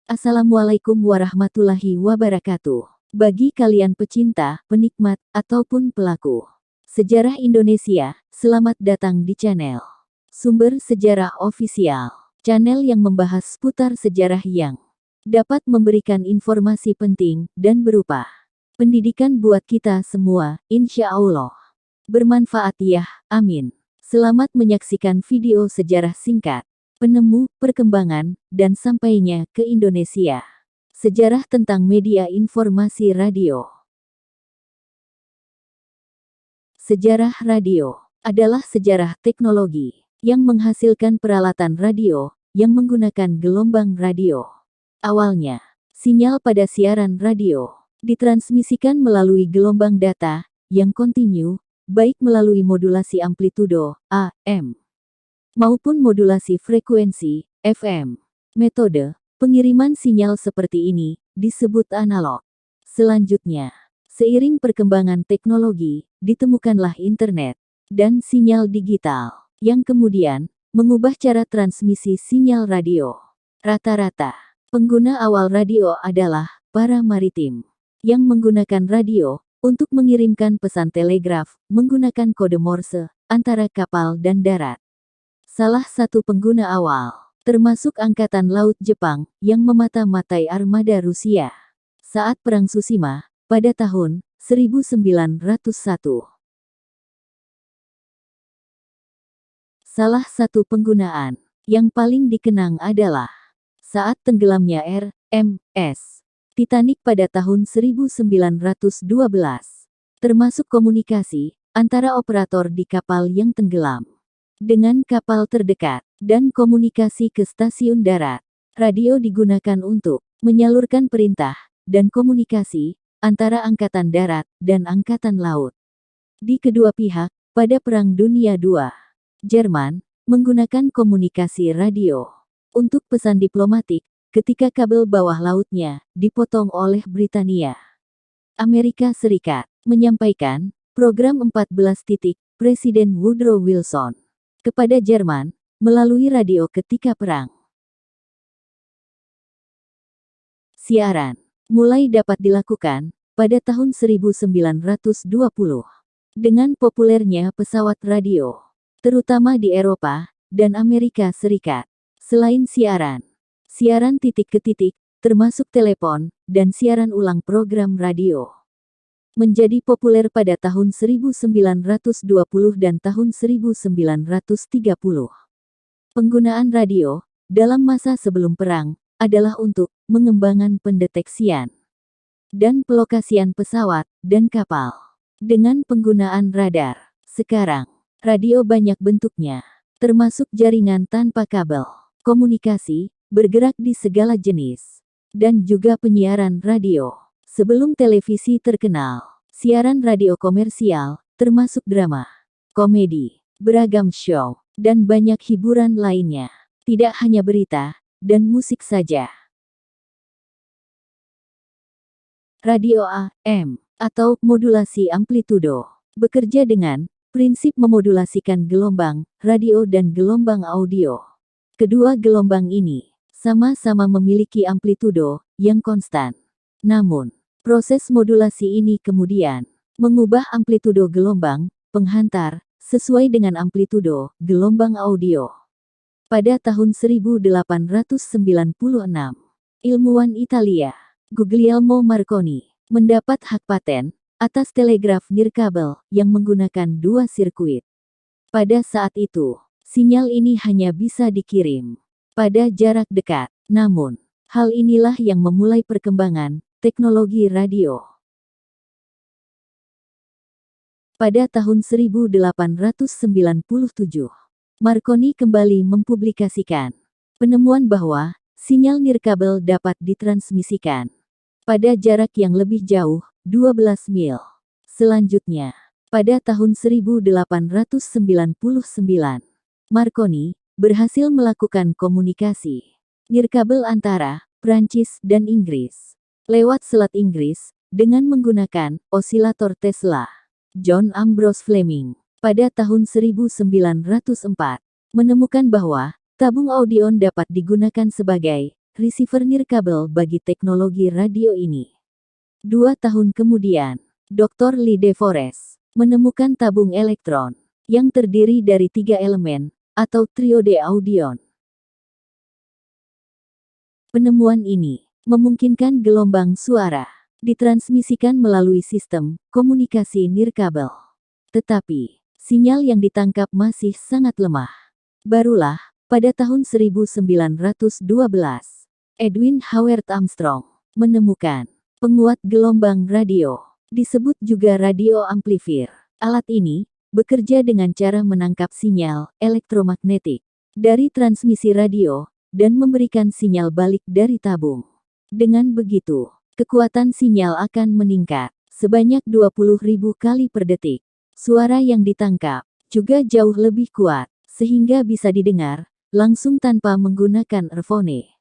Assalamualaikum warahmatullahi wabarakatuh. Bagi kalian pecinta, penikmat, ataupun pelaku sejarah Indonesia, selamat datang di channel Sumber Sejarah Official. Channel yang membahas seputar sejarah yang dapat memberikan informasi penting dan berupa pendidikan buat kita semua, insya Allah. Bermanfaat ya, amin. Selamat menyaksikan video sejarah singkat. Penemu, perkembangan, dan sampainya ke Indonesia. Sejarah tentang media informasi radio. Sejarah radio adalah sejarah teknologi yang menghasilkan peralatan radio yang menggunakan gelombang radio. Awalnya, sinyal pada siaran radio ditransmisikan melalui gelombang data yang kontinu, baik melalui modulasi amplitudo AM maupun modulasi frekuensi, FM. Metode pengiriman sinyal seperti ini disebut analog. Selanjutnya, seiring perkembangan teknologi, ditemukanlah internet dan sinyal digital, yang kemudian mengubah cara transmisi sinyal radio. Rata-rata, pengguna awal radio adalah para maritim, yang menggunakan radio untuk mengirimkan pesan telegraf menggunakan kode Morse antara kapal dan darat. Salah satu pengguna awal, termasuk Angkatan Laut Jepang, yang memata-matai armada Rusia saat Perang Tsushima, pada tahun 1901. Salah satu penggunaan yang paling dikenang adalah saat tenggelamnya RMS Titanic pada tahun 1912, termasuk komunikasi antara operator di kapal yang tenggelam dengan kapal terdekat, dan komunikasi ke stasiun darat. Radio digunakan untuk menyalurkan perintah dan komunikasi antara Angkatan Darat dan Angkatan Laut. Di kedua pihak, pada Perang Dunia II, Jerman menggunakan komunikasi radio untuk pesan diplomatik ketika kabel bawah lautnya dipotong oleh Britania. Amerika Serikat menyampaikan program 14 titik Presiden Woodrow Wilson kepada Jerman melalui radio ketika perang. Siaran mulai dapat dilakukan pada tahun 1920 dengan populernya pesawat radio, terutama di Eropa dan Amerika Serikat. Selain siaran titik ke titik, termasuk telepon dan siaran ulang program radio, menjadi populer pada tahun 1920 dan tahun 1930. Penggunaan radio dalam masa sebelum perang adalah untuk mengembangkan pendeteksian dan pelokasian pesawat dan kapal dengan penggunaan radar. Sekarang, radio banyak bentuknya, termasuk jaringan tanpa kabel, komunikasi, bergerak di segala jenis, dan juga penyiaran radio. Sebelum televisi terkenal, siaran radio komersial, termasuk drama, komedi, beragam show, dan banyak hiburan lainnya. Tidak hanya berita dan musik saja. Radio AM, atau modulasi amplitudo, bekerja dengan prinsip memodulasikan gelombang radio dan gelombang audio. Kedua gelombang ini sama-sama memiliki amplitudo yang konstan. Namun, proses modulasi ini kemudian mengubah amplitudo gelombang penghantar sesuai dengan amplitudo gelombang audio. Pada tahun 1896, ilmuwan Italia, Guglielmo Marconi, mendapat hak paten atas telegraf nirkabel yang menggunakan dua sirkuit. Pada saat itu, sinyal ini hanya bisa dikirim pada jarak dekat. Namun, hal inilah yang memulai perkembangan teknologi radio. Pada tahun 1897, Marconi kembali mempublikasikan penemuan bahwa sinyal nirkabel dapat ditransmisikan pada jarak yang lebih jauh, 12 mil. Selanjutnya, pada tahun 1899, Marconi berhasil melakukan komunikasi nirkabel antara Prancis dan Inggris lewat Selat Inggris dengan menggunakan osilator Tesla. John Ambrose Fleming, pada tahun 1904, menemukan bahwa tabung audion dapat digunakan sebagai receiver nirkabel bagi teknologi radio ini. 2 tahun kemudian, Dr. Lee De Forest menemukan tabung elektron yang terdiri dari 3 elemen atau triode audion. Penemuan ini memungkinkan gelombang suara ditransmisikan melalui sistem komunikasi nirkabel. Tetapi, sinyal yang ditangkap masih sangat lemah. Barulah, pada tahun 1912, Edwin Howard Armstrong menemukan penguat gelombang radio, disebut juga radio amplifier. Alat ini bekerja dengan cara menangkap sinyal elektromagnetik dari transmisi radio dan memberikan sinyal balik dari tabung. Dengan begitu, kekuatan sinyal akan meningkat sebanyak 20.000 kali per detik. Suara yang ditangkap juga jauh lebih kuat, sehingga bisa didengar langsung tanpa menggunakan earphone.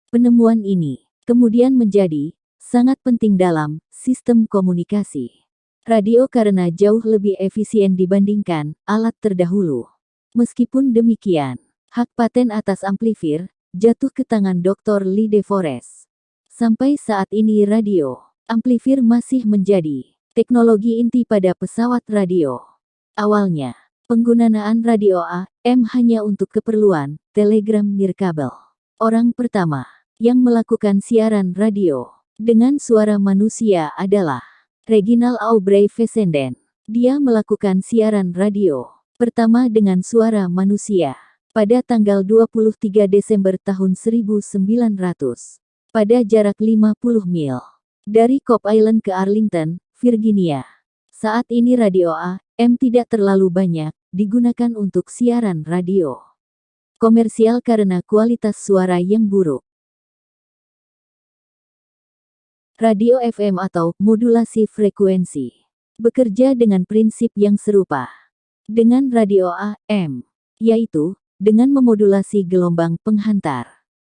Penemuan ini kemudian menjadi sangat penting dalam sistem komunikasi radio karena jauh lebih efisien dibandingkan alat terdahulu. Meskipun demikian, hak paten atas amplifier jatuh ke tangan Dr. Lee De Forest. Sampai saat ini radio amplifier masih menjadi teknologi inti pada pesawat radio. Awalnya, penggunaan radio AM hanya untuk keperluan telegram nirkabel. Orang pertama yang melakukan siaran radio dengan suara manusia adalah Reginald Aubrey Fessenden. Dia melakukan siaran radio pertama dengan suara manusia pada tanggal 23 Desember tahun 1900, pada jarak 50 mil dari Cobb Island ke Arlington, Virginia. Saat ini radio AM tidak terlalu banyak digunakan untuk siaran radio komersial karena kualitas suara yang buruk. Radio FM atau modulasi frekuensi bekerja dengan prinsip yang serupa dengan radio AM, yaitu dengan memodulasi gelombang penghantar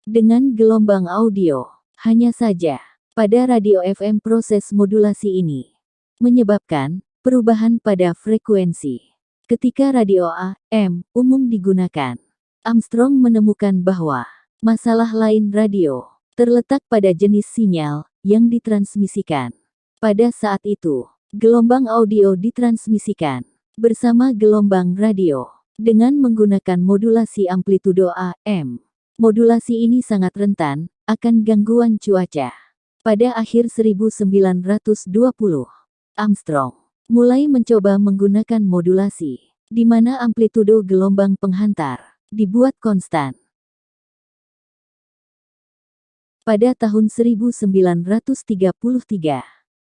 dengan gelombang audio. Hanya saja, pada radio FM proses modulasi ini menyebabkan perubahan pada frekuensi. Ketika radio AM umum digunakan, Armstrong menemukan bahwa masalah lain radio terletak pada jenis sinyal yang ditransmisikan. Pada saat itu, gelombang audio ditransmisikan bersama gelombang radio dengan menggunakan modulasi amplitudo AM. Modulasi ini sangat rentan akan gangguan cuaca. Pada akhir 1920, Armstrong mulai mencoba menggunakan modulasi, di mana amplitudo gelombang penghantar dibuat konstan. Pada tahun 1933,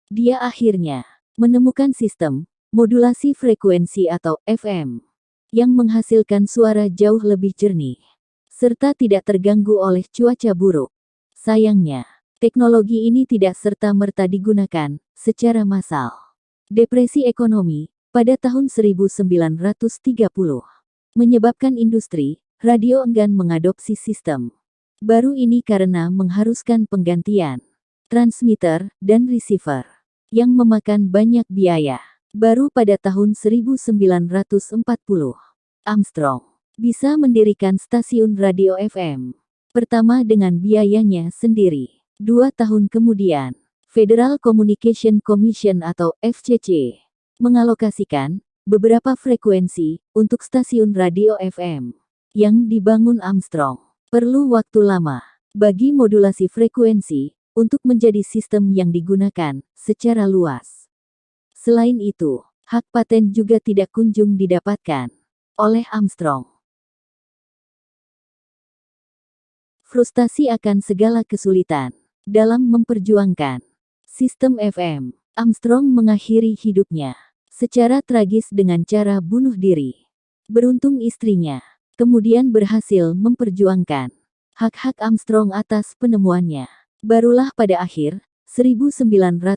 dia akhirnya menemukan sistem modulasi frekuensi atau FM yang menghasilkan suara jauh lebih jernih, serta tidak terganggu oleh cuaca buruk. Sayangnya, teknologi ini tidak serta-merta digunakan secara massal. Depresi ekonomi pada tahun 1930 menyebabkan industri radio enggan mengadopsi sistem baru ini karena mengharuskan penggantian transmitter dan receiver yang memakan banyak biaya. Baru pada tahun 1940, Armstrong bisa mendirikan stasiun radio FM pertama dengan biayanya sendiri. 2 tahun kemudian, Federal Communication Commission atau FCC mengalokasikan beberapa frekuensi untuk stasiun radio FM yang dibangun Armstrong. Perlu waktu lama bagi modulasi frekuensi untuk menjadi sistem yang digunakan secara luas. Selain itu, hak paten juga tidak kunjung didapatkan oleh Armstrong. Frustasi akan segala kesulitan dalam memperjuangkan sistem FM, Armstrong mengakhiri hidupnya secara tragis dengan cara bunuh diri. Beruntung istrinya kemudian berhasil memperjuangkan hak-hak Armstrong atas penemuannya. Barulah pada akhir 1960,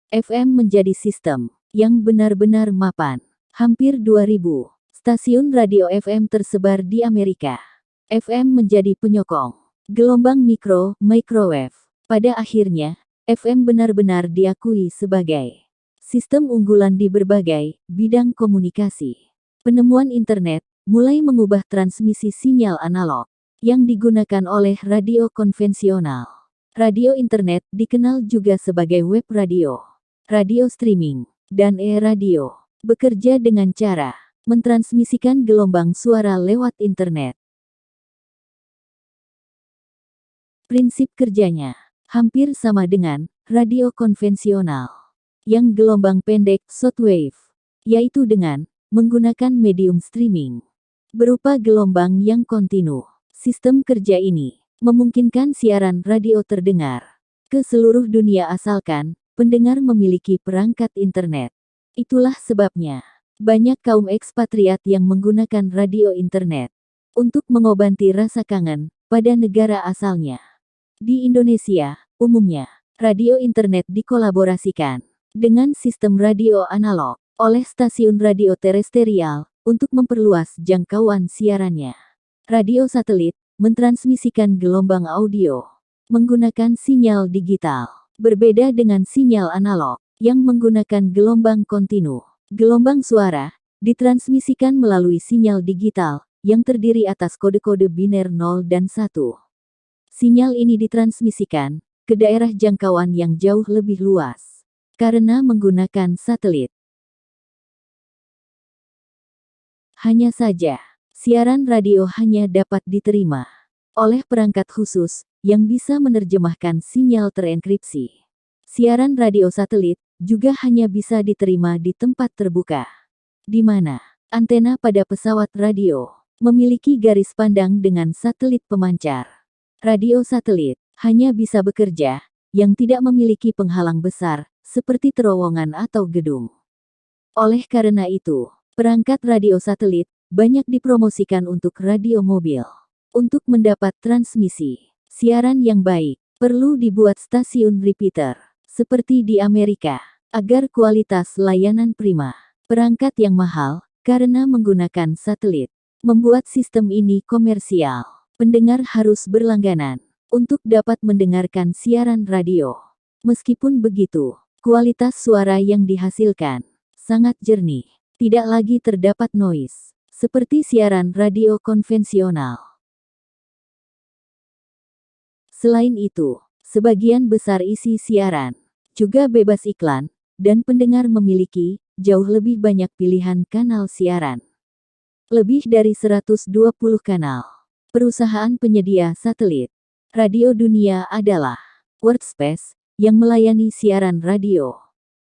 FM menjadi sistem yang benar-benar mapan. Hampir 2000 stasiun radio FM tersebar di Amerika. FM menjadi penyokong gelombang mikro, microwave. Pada akhirnya, FM benar-benar diakui sebagai sistem unggulan di berbagai bidang komunikasi. Penemuan internet mulai mengubah transmisi sinyal analog yang digunakan oleh radio konvensional. Radio internet dikenal juga sebagai web radio, radio streaming, dan e-radio. Bekerja dengan cara mentransmisikan gelombang suara lewat internet. Prinsip kerjanya hampir sama dengan radio konvensional yang gelombang pendek shortwave, yaitu dengan menggunakan medium streaming berupa gelombang yang kontinu. Sistem kerja ini memungkinkan siaran radio terdengar ke seluruh dunia asalkan pendengar memiliki perangkat internet. Itulah sebabnya banyak kaum ekspatriat yang menggunakan radio internet untuk mengobati rasa kangen pada negara asalnya. Di Indonesia, umumnya, radio internet dikolaborasikan dengan sistem radio analog oleh stasiun radio terestrial untuk memperluas jangkauan siarannya. Radio satelit mentransmisikan gelombang audio menggunakan sinyal digital, berbeda dengan sinyal analog yang menggunakan gelombang kontinu. Gelombang suara ditransmisikan melalui sinyal digital yang terdiri atas kode-kode biner 0 dan 1. Sinyal ini ditransmisikan ke daerah jangkauan yang jauh lebih luas karena menggunakan satelit. Hanya saja, siaran radio hanya dapat diterima oleh perangkat khusus yang bisa menerjemahkan sinyal terenkripsi. Siaran radio satelit juga hanya bisa diterima di tempat terbuka, di mana antena pada pesawat radio memiliki garis pandang dengan satelit pemancar. Radio satelit hanya bisa bekerja yang tidak memiliki penghalang besar, seperti terowongan atau gedung. Oleh karena itu, perangkat radio satelit banyak dipromosikan untuk radio mobil. Untuk mendapat transmisi siaran yang baik, perlu dibuat stasiun repeater, seperti di Amerika, agar kualitas layanan prima. Perangkat yang mahal, karena menggunakan satelit, membuat sistem ini komersial. Pendengar harus berlangganan untuk dapat mendengarkan siaran radio. Meskipun begitu, kualitas suara yang dihasilkan sangat jernih. Tidak lagi terdapat noise, seperti siaran radio konvensional. Selain itu, sebagian besar isi siaran juga bebas iklan, dan pendengar memiliki jauh lebih banyak pilihan kanal siaran. Lebih dari 120 kanal. Perusahaan penyedia satelit radio dunia adalah Worldspace, yang melayani siaran radio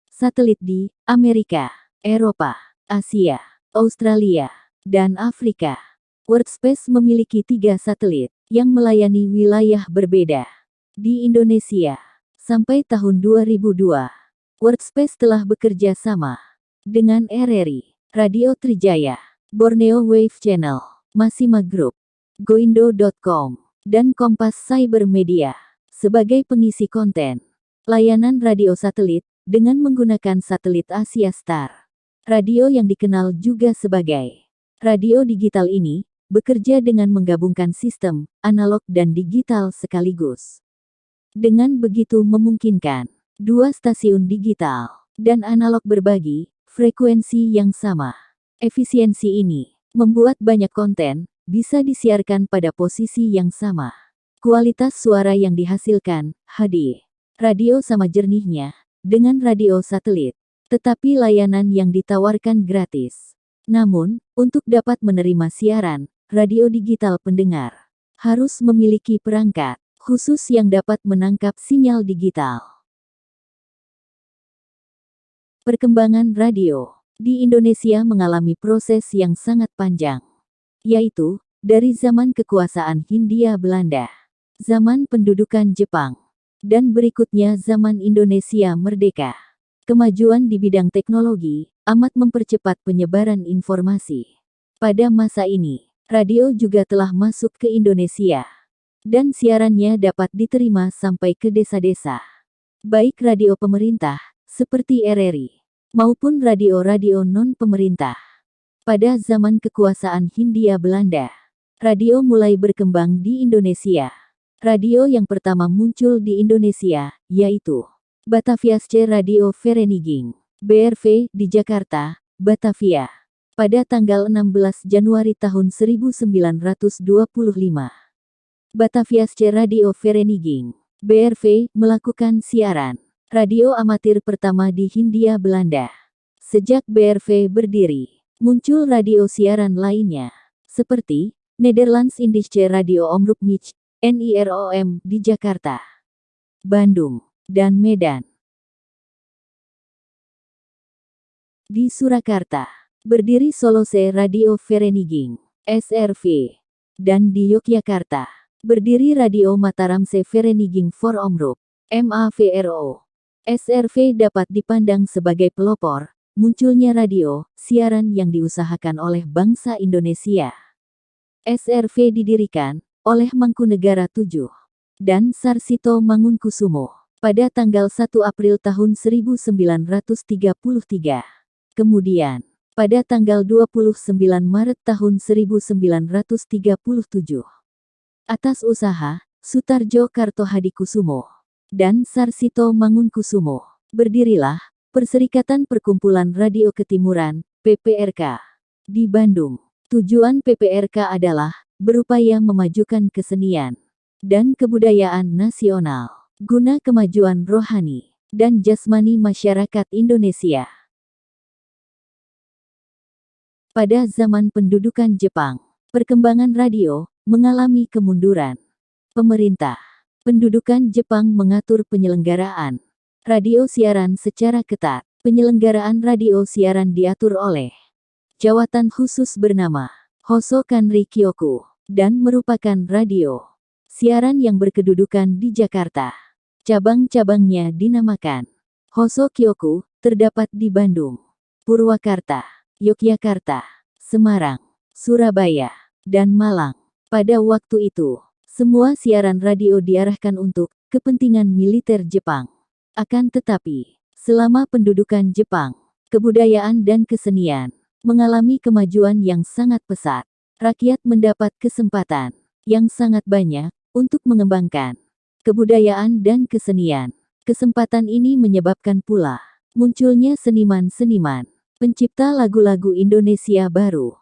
satelit di Amerika, Eropa, Asia, Australia, dan Afrika. Worldspace memiliki 3 satelit yang melayani wilayah berbeda. Di Indonesia, sampai tahun 2002, Worldspace telah bekerja sama dengan RRI, Radio Trijaya, Borneo Wave Channel, Masima Group, Goindo.com, dan Kompas Cyber Media sebagai pengisi konten layanan radio satelit dengan menggunakan satelit Asia Star. Radio yang dikenal juga sebagai radio digital ini bekerja dengan menggabungkan sistem analog dan digital sekaligus. Dengan begitu memungkinkan dua stasiun digital dan analog berbagi frekuensi yang sama. Efisiensi ini membuat banyak konten bisa disiarkan pada posisi yang sama. Kualitas suara yang dihasilkan HD radio sama jernihnya dengan radio satelit, tetapi layanan yang ditawarkan gratis. Namun, untuk dapat menerima siaran radio digital, pendengar harus memiliki perangkat khusus yang dapat menangkap sinyal digital. Perkembangan radio di Indonesia mengalami proses yang sangat panjang, yaitu dari zaman kekuasaan Hindia Belanda, zaman pendudukan Jepang, dan berikutnya zaman Indonesia merdeka. Kemajuan di bidang teknologi amat mempercepat penyebaran informasi. Pada masa ini, radio juga telah masuk ke Indonesia, dan siarannya dapat diterima sampai ke desa-desa. Baik radio pemerintah, seperti RRI, maupun radio-radio non-pemerintah. Pada zaman kekuasaan Hindia Belanda, radio mulai berkembang di Indonesia. Radio yang pertama muncul di Indonesia, yaitu Bataviasche Radio Vereniging, BRV di Jakarta, Batavia, pada tanggal 16 Januari tahun 1925. Bataviasche Radio Vereniging, BRV, melakukan siaran radio amatir pertama di Hindia Belanda. Sejak BRV berdiri, muncul radio siaran lainnya, seperti Nederlands Indische Radio Omroep Mich, NIROM di Jakarta, Bandung, dan Medan. Di Surakarta, berdiri Solose Radio Vereniging, SRV. Dan di Yogyakarta, berdiri Radio Mataramse Vereniging for Omroep, MAVRO. SRV dapat dipandang sebagai pelopor munculnya radio siaran yang diusahakan oleh bangsa Indonesia. SRV didirikan oleh Mangkunegara VII dan Sarsito Mangunkusumo pada tanggal 1 April tahun 1933. Kemudian, pada tanggal 29 Maret tahun 1937, atas usaha Sutarjo Kartohadikusumo dan Sarsito Mangunkusumo, berdirilah Perserikatan Perkumpulan Radio Ketimuran, PPRK, di Bandung. Tujuan PPRK adalah berupaya memajukan kesenian dan kebudayaan nasional guna kemajuan rohani dan jasmani masyarakat Indonesia. Pada zaman pendudukan Jepang, perkembangan radio mengalami kemunduran. Pemerintah pendudukan Jepang mengatur penyelenggaraan radio siaran secara ketat. Penyelenggaraan radio siaran diatur oleh jawatan khusus bernama Hoso Kanri Kyoku, dan merupakan radio siaran yang berkedudukan di Jakarta. Cabang-cabangnya dinamakan Hoso Kyoku, terdapat di Bandung, Purwakarta, Yogyakarta, Semarang, Surabaya, dan Malang. Pada waktu itu, semua siaran radio diarahkan untuk kepentingan militer Jepang. Akan tetapi, selama pendudukan Jepang, kebudayaan dan kesenian mengalami kemajuan yang sangat pesat. Rakyat mendapat kesempatan yang sangat banyak untuk mengembangkan kebudayaan dan kesenian. Kesempatan ini menyebabkan pula munculnya seniman-seniman pencipta lagu-lagu Indonesia baru.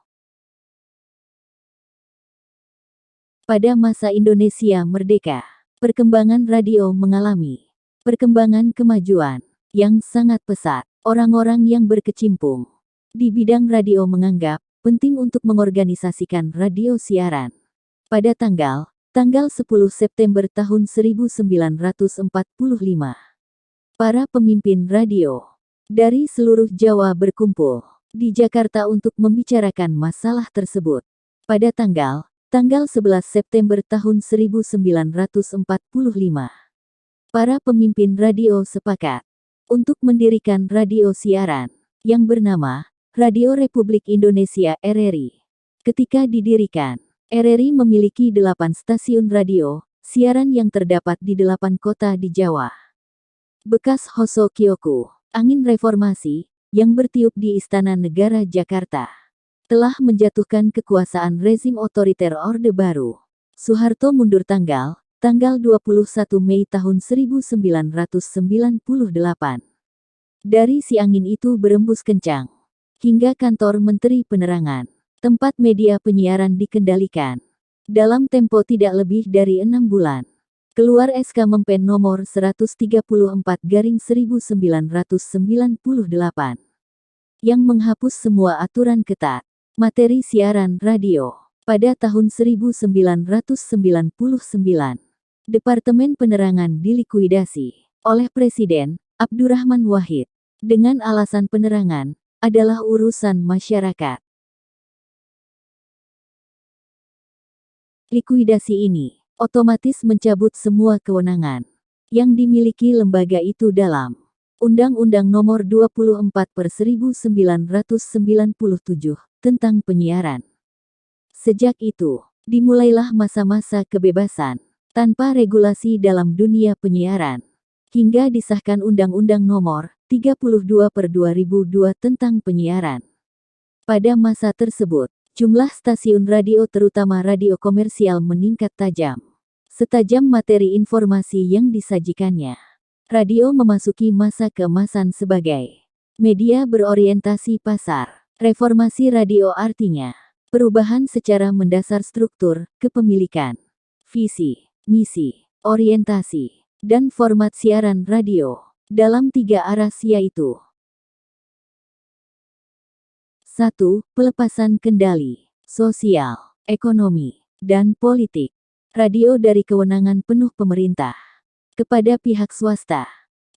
Pada masa Indonesia merdeka, perkembangan radio mengalami perkembangan kemajuan yang sangat pesat. Orang-orang yang berkecimpung di bidang radio menganggap penting untuk mengorganisasikan radio siaran. Pada tanggal 10 September tahun 1945, para pemimpin radio dari seluruh Jawa berkumpul di Jakarta untuk membicarakan masalah tersebut. Pada tanggal 11 September tahun 1945, para pemimpin radio sepakat untuk mendirikan radio siaran yang bernama Radio Republik Indonesia RRI. Ketika didirikan, RRI memiliki 8 stasiun radio siaran yang terdapat di 8 kota di Jawa. Bekas Hoso Kyoku, angin reformasi, yang bertiup di Istana Negara Jakarta, telah menjatuhkan kekuasaan rezim otoriter Orde Baru. Soeharto mundur tanggal 21 Mei tahun 1998. Dari si angin itu berembus kencang hingga kantor Menteri Penerangan, tempat media penyiaran dikendalikan. Dalam tempo tidak lebih dari 6 bulan, keluar SK Mempen nomor 134/1998 yang menghapus semua aturan ketat materi siaran radio. Pada tahun 1999, Departemen Penerangan dilikuidasi oleh Presiden Abdurrahman Wahid dengan alasan penerangan adalah urusan masyarakat. Likuidasi ini otomatis mencabut semua kewenangan yang dimiliki lembaga itu dalam Undang-Undang Nomor 24/1997 tentang penyiaran. Sejak itu, dimulailah masa-masa kebebasan tanpa regulasi dalam dunia penyiaran, hingga disahkan Undang-Undang Nomor 32/2002 tentang penyiaran. Pada masa tersebut, jumlah stasiun radio terutama radio komersial meningkat tajam. setajam materi informasi yang disajikannya. Radio memasuki masa keemasan sebagai media berorientasi pasar. Reformasi radio artinya perubahan secara mendasar struktur, kepemilikan, visi, misi, orientasi, dan format siaran radio dalam 3 aras yaitu 1. Pelepasan kendali, sosial, ekonomi, dan politik. Radio dari kewenangan penuh pemerintah kepada pihak swasta,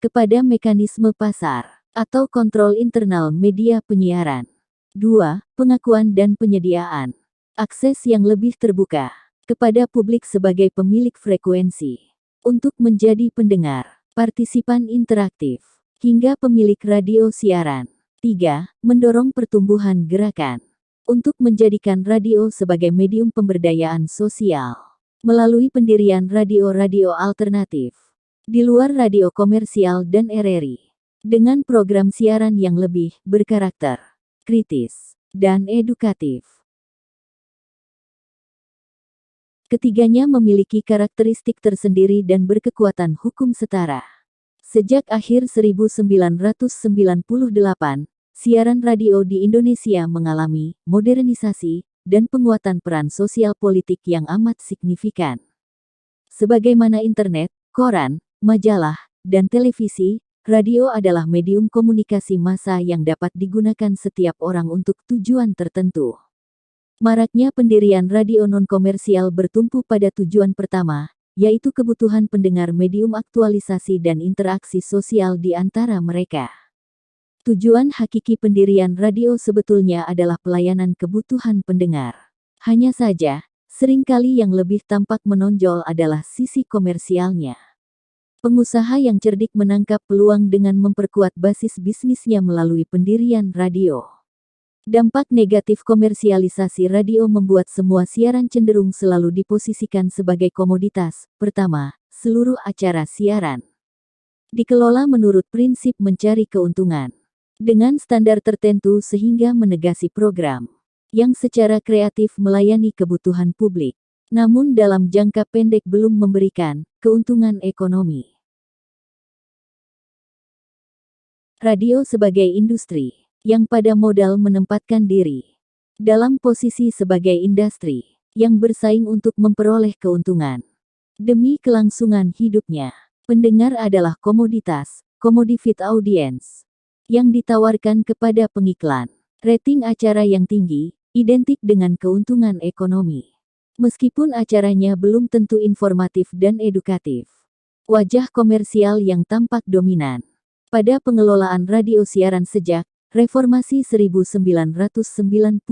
kepada mekanisme pasar, atau kontrol internal media penyiaran. 2. Pengakuan dan penyediaan akses yang lebih terbuka kepada publik sebagai pemilik frekuensi untuk menjadi pendengar, partisipan interaktif, hingga pemilik radio siaran. 3. Mendorong pertumbuhan gerakan untuk menjadikan radio sebagai medium pemberdayaan sosial melalui pendirian radio-radio alternatif di luar radio komersial dan RRI dengan program siaran yang lebih berkarakter kritis dan edukatif. Ketiganya memiliki karakteristik tersendiri dan berkekuatan hukum setara. Sejak akhir 1998, siaran radio di Indonesia mengalami modernisasi dan penguatan peran sosial politik yang amat signifikan. Sebagaimana internet, koran, majalah, dan televisi, radio adalah medium komunikasi massa yang dapat digunakan setiap orang untuk tujuan tertentu. Maraknya pendirian radio non-komersial bertumpu pada tujuan pertama, yaitu kebutuhan pendengar medium aktualisasi dan interaksi sosial di antara mereka. Tujuan hakiki pendirian radio sebetulnya adalah pelayanan kebutuhan pendengar. Hanya saja, seringkali yang lebih tampak menonjol adalah sisi komersialnya. Pengusaha yang cerdik menangkap peluang dengan memperkuat basis bisnisnya melalui pendirian radio. Dampak negatif komersialisasi radio membuat semua siaran cenderung selalu diposisikan sebagai komoditas. Pertama, seluruh acara siaran dikelola menurut prinsip mencari keuntungan dengan standar tertentu sehingga menegasi program yang secara kreatif melayani kebutuhan publik, namun dalam jangka pendek belum memberikan keuntungan ekonomi. Radio sebagai industri yang pada modal menempatkan diri dalam posisi sebagai industri yang bersaing untuk memperoleh keuntungan demi kelangsungan hidupnya. Pendengar adalah komoditas, commodified audience, yang ditawarkan kepada pengiklan. Rating acara yang tinggi identik dengan keuntungan ekonomi. Meskipun acaranya belum tentu informatif dan edukatif. Wajah komersial yang tampak dominan pada pengelolaan radio siaran sejak Reformasi 1998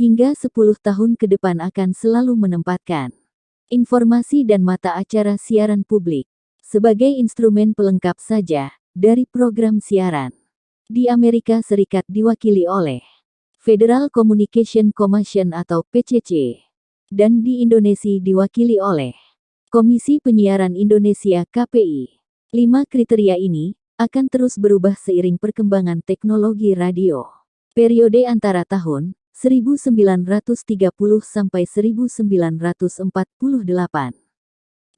hingga 10 tahun ke depan akan selalu menempatkan informasi dan mata acara siaran publik sebagai instrumen pelengkap saja dari program siaran. Di Amerika Serikat diwakili oleh Federal Communication Commission atau PCC, dan di Indonesia diwakili oleh Komisi Penyiaran Indonesia (KPI). 5 kriteria ini akan terus berubah seiring perkembangan teknologi radio. Periode antara tahun 1930 sampai 1948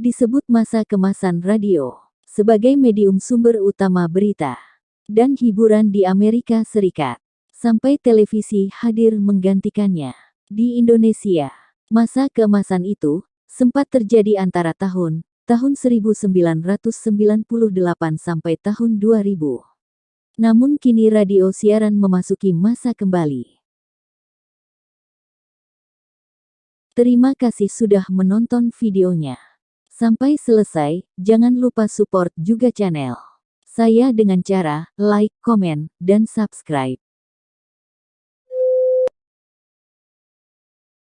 disebut masa kemasan radio sebagai medium sumber utama berita dan hiburan di Amerika Serikat, sampai televisi hadir menggantikannya. Di Indonesia, masa keemasan itu sempat terjadi antara tahun 1998 sampai tahun 2000. Namun kini radio siaran memasuki masa kembali. Terima kasih sudah menonton videonya. Sampai selesai, jangan lupa support juga channel saya dengan cara like, komen, dan subscribe.